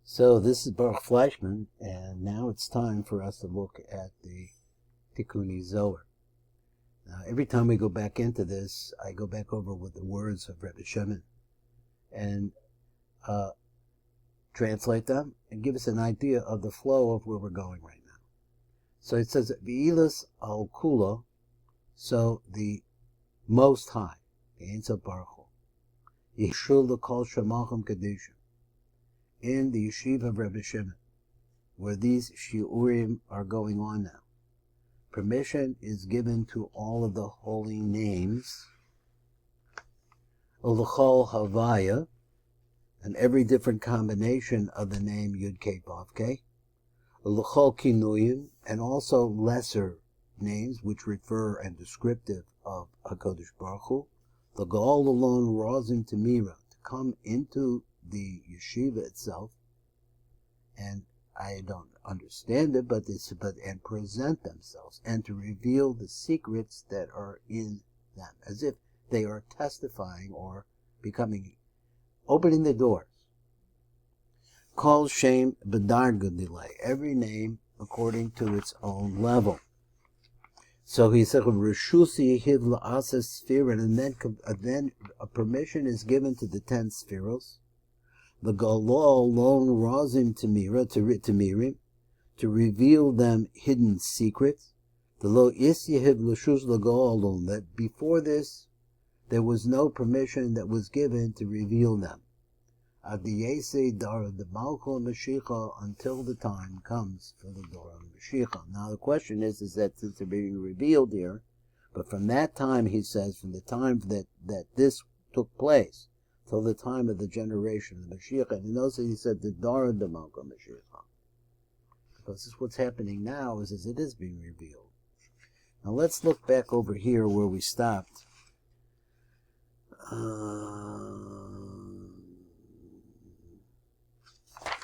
So this is Baruch Fleischman, and now it's time for us to look at the Tikunei Zohar. Now, every time we go back into this, I go back over with the words of Rebbe Shemin and translate them and give us an idea of the flow of where we're going right now. So it says, V'ilas al Kula, so the Most High, the Ein Sof Baruch Hu, Yishul l'kol Shemachim Kedushim, in the yeshiva of Rebbe Shemin, where these shiurim are going on now. Permission is given to all of the holy names, L'chol Havaya, and every different combination of the name Yud Kei Vav Kei, L'chol Kinuyim, and also lesser names which refer and descriptive of HaKadosh Baruch Hu, the Gaal alone Razim Tamira, to come into the yeshiva itself, and I don't understand it, but and present themselves and to reveal the secrets that are in them, as if they are testifying or opening the doors. Call shame b'darga delay, every name according to its own level. So he said, "Rishusi yihiv la'asas sefirot," and then a permission is given to the 10 sefiros. The galol lone razim tamirim, to reveal them hidden secrets. The lo is yihiv l'shus l'galol, that before this there was no permission that was given to reveal them. Adiyese dar the malchol mashiach, until the time comes for the door of Mashiach. Now the question is that since they're being revealed here, but from that time, he says, from the time that this took place till the time of the generation of the Mashiach, and he knows that he said the dar of the malchol mashiach, because this is what's happening now is it is being revealed. Now let's look back over here where we stopped.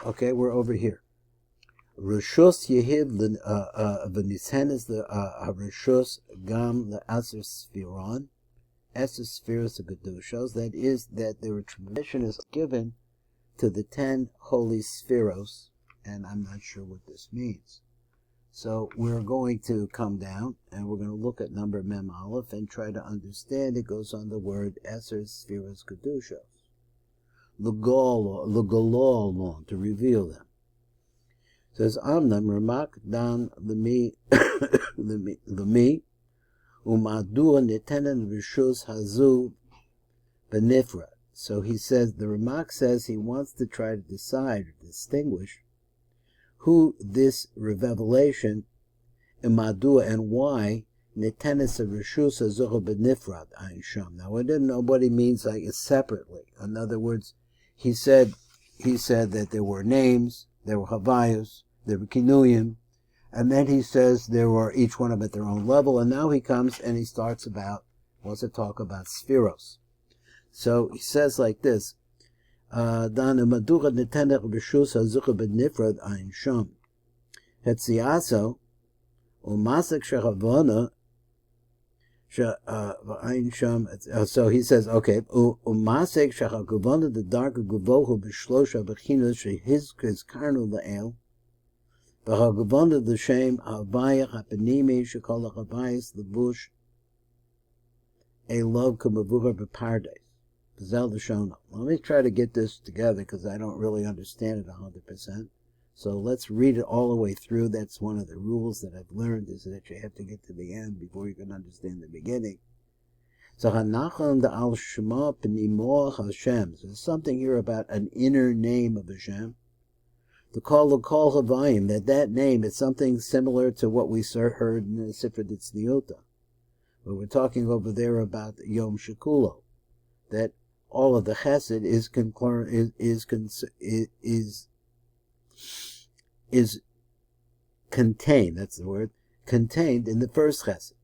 Okay, we're over here. Rishus Yehiv v'nithen is the Rishus Gam le'aser Sfiron, Eser Sfiros Gedushos. That is that the permission is given to the 10 holy Spheros, and I'm not sure what this means. So we're going to come down and we're going to look at number Mem Aleph and try to understand. It goes on the word Eser Sfiros Gedushos. L'golol, to reveal them. It says, Amnam Ramak Dan Lemi Umadua Nitenen Rishus Hazu Benifra. So he says, the Ramak says he wants to try to decide or distinguish who this revelation, Umadua, and why Nitenes Rishus Hazu Benifra Ayin Sham. Now I didn't know what he means like separately. In other words, he said that there were names, there were havayos, there were kinuyim, and then he says there were each one of them at their own level, and now he comes and he wants to talk about spheros. So he says like this, Dan madura netenech b'shus hazucha b'nifrad ayin sham, hetziaso umasek shechavana. So he says, okay, umasek shachaguvana the darker guvohu b'shlosha b'chinas shehizkes karnu la'el v'haguvana the shem havaya hapenimi shekol habayis lebush elov kamavuha b'pardes b'zel l'shona. Let me try to get this together because I don't really understand it 100%. So let's read it all the way through. That's one of the rules that I've learned, is that you have to get to the end before you can understand the beginning. So Hanachon the Al Shema Penimoah Hashem. So there's something here about an inner name of Hashem. The Kol Havayim, that name is something similar to what we heard in the sefirot Tzniota, where we're talking over there about Yom Shekulo, that all of the Chesed is contained, that's the word, contained in the first chesed.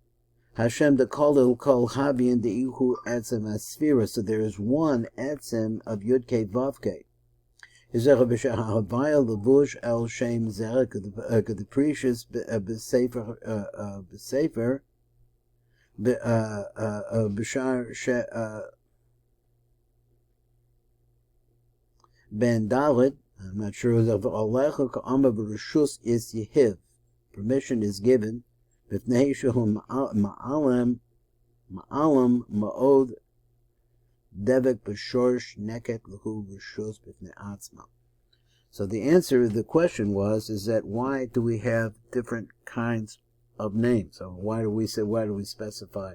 Hashem the kol havi and the ihu etzem asfira. So there is one etzem of Yud Kei Vav Kei. Yizera b'shahavaya levush el shem zerek the precious b'sefer b'shar ben dalet I'm not sure if Alecha Ka'ama B'Rishus is Yehiv. Permission is given. B'fnei shehu ma'alam ma'od devek b'shorsh neket l'hu rishus b'fnei atzma. So the answer to the question is that why do we have different kinds of names? So why do we specify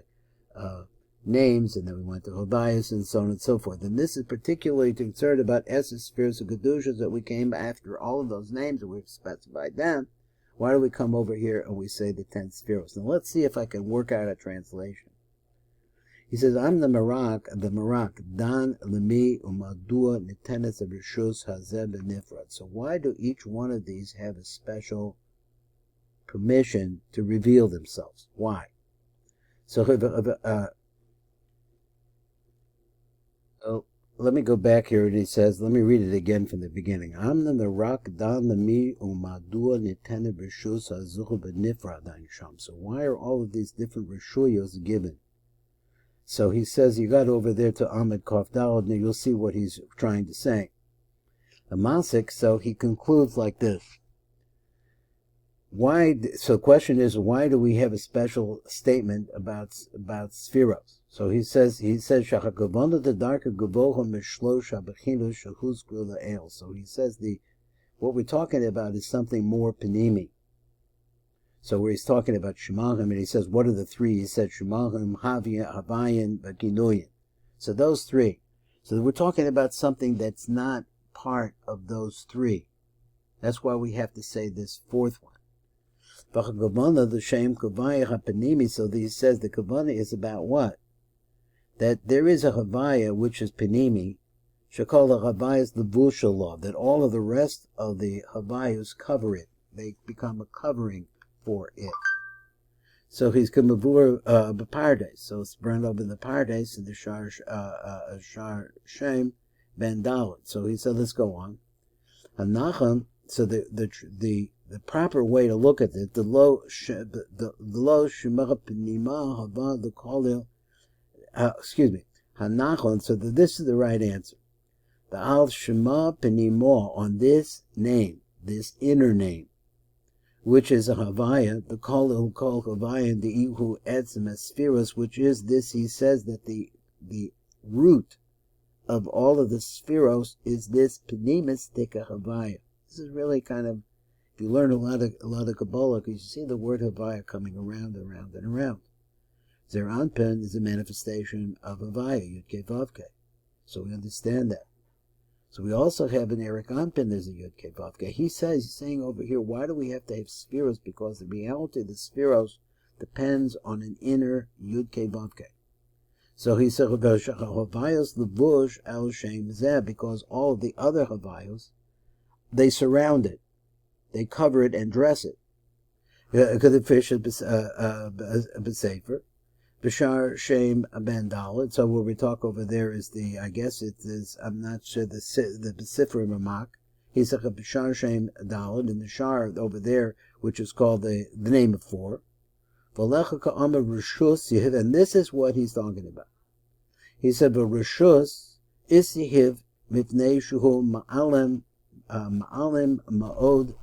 names, and then we went to Habayas and so on and so forth. And this is particularly concerned about Esses, spheres, and Kedushas, that we came after all of those names, and we've specified them. Why do we come over here and we say the 10 spheros? Now let's see if I can work out a translation. He says, I'm the Marak, Dan Lemi Umadua Nitenes Rishus Hazeb Nifrat. So why do each one of these have a special permission to reveal themselves? Why? So let me go back here, and he says, let me read it again from the beginning. Amna merak dan lemi umadua nitene b'rishus hazuchu b'nifrad sham. So why are all of these different rishuyos given? So he says, you got over there to Ahmed Kaf Dalad, and you'll see what he's trying to say. The Masik, so he concludes like this. So the question is, why do we have a special statement about Spheros? So he says, So he says what we're talking about is something more panimi. So where he's talking about Shemahim, and he says, what are the three? He said Shemahim, Havayan, Ginuyin. So those three. So we're talking about something that's not part of those three. That's why we have to say this fourth one. So he says the Kavana is about what? That there is a Havaya which is Panimi, Shakal Havayas the Vushalaw, that all of the rest of the Havayas cover it. They become a covering for it. So he's Kamavur Pardes. So it's burned up in the Pardes in the Shar Shem Ben Dalit. So he said, let's go on. Hanacham, so the proper way to look at it, the lo shema panima hava the kolil, hanachon. So this is the right answer. The al shema panimo, on this name, this inner name, which is a havaya, the kolil kol havaya, the ihu etzem spheros, which is this. He says that the root of all of the spheros is this panimistika havaya. This is really kind of, if you learn a lot of Kabbalah, because you see the word Havaya coming around and around and around. Zer Anpin is a manifestation of Havaya, Yud-Kei Vav-Kei. So we understand that. So we also have an Eric Anpin, there's a Yud-Kei Vav-Kei. He's saying over here, why do we have to have spheros? Because the reality of the spheros depends on an inner Yud-Kei Vav-Kei. So he said, Havayos levush al shem zeh, because all of the other Havayos, they surround it. They cover it and dress it. Fish B'Sefer, B'Shar Shem Ben Dalet. So what we talk over there is I guess it is, I'm not sure, the B'Sefer Ramak. He said B'Shar Shem Dalet, in the Shar over there, which is called the name of 4. And this is what he's talking about. He said, V'Rishus is Yehiv Mipnei Shuhu Ma'alim Ma'od.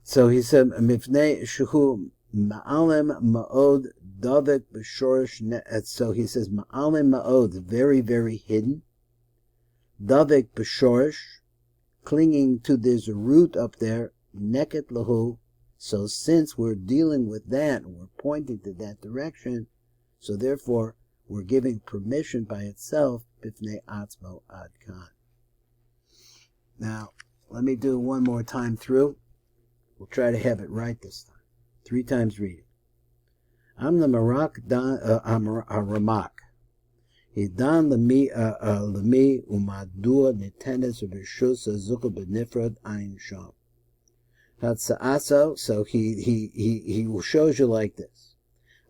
So he said, Mifnei Shuhu Ma'alim Ma'od Davek B'Shorish. So he says, Ma'alim Ma'od, very, very hidden. Davek B'Shorish, clinging to this root up there, Neket Lahu. So since we're dealing with that, and we're pointing to that direction, so therefore we're giving permission by itself, Bifnei Atzmo Ad Kan. Now, let me do one more time through. We'll try to have it right this time. 3 times reading. I'm the Marak Ramak. He dan lemi umadua nitenes v'rishus hazuchu b'nifrad ayin sham. Hatza'aso, so he shows you like this.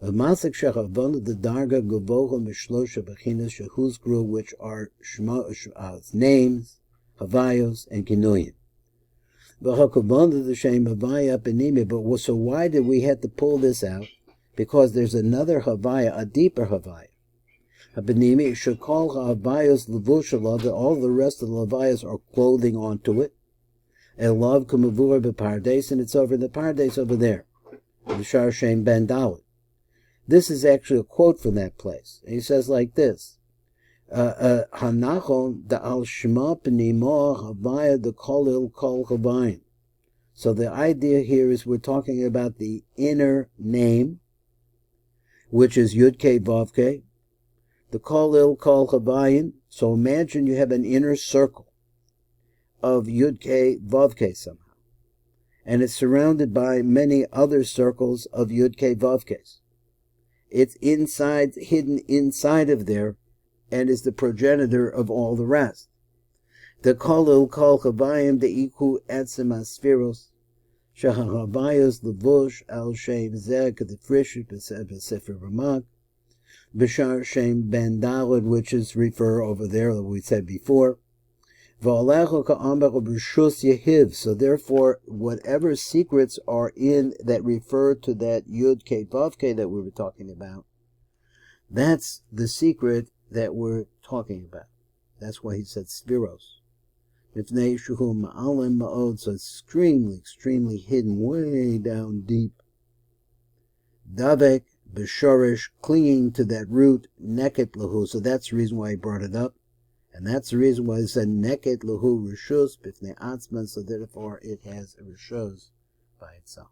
Masik shechavon the darga gavocha mishlosha b'chinas shehuzgru, which are names, havayos, and kinuyim. But so why did we have to pull this out? Because there's another Havaya, a deeper Havaya. Habanimi shekol ha'avayos levushala, that all the rest of the levayos are clothing onto it. Elav kumavur bepardes, and it's over the pardes over there. B'shar Shem ben Dalet. This is actually a quote from that place. And he says like this: Hanachon da'al shema p'nimo havaya dekolil kol havayin. So the idea here is we're talking about the inner name, which is Yud Kei Vav Kei, the kolil kol havayin. So imagine you have an inner circle of Yud Kei Vav Kei somehow, and it's surrounded by many other circles of Yud Kei Vav Keis. It's inside, hidden inside of there, and is the progenitor of all the rest. The kolil kol chavayim deiku etzem asfiros shahavayos levush al shem zeh kedefrishet b'sefer ramak b'shar shem ben Dalet, which is refer over there that we said before. So therefore, whatever secrets are in that refer to that Yud Kei Vav Kei that we were talking about, that's the secret that we're talking about. That's why he said Spiros. So it's extremely, extremely hidden, way down deep. Davek b'shorish, clinging to that root, neket lahu. So that's the reason why he brought it up. And that's the reason why he said neket lahu rishus b'fnei atzman, so therefore it has a rishus by itself.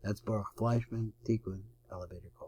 That's Baruch Fleischman, Tikunei, elevator call.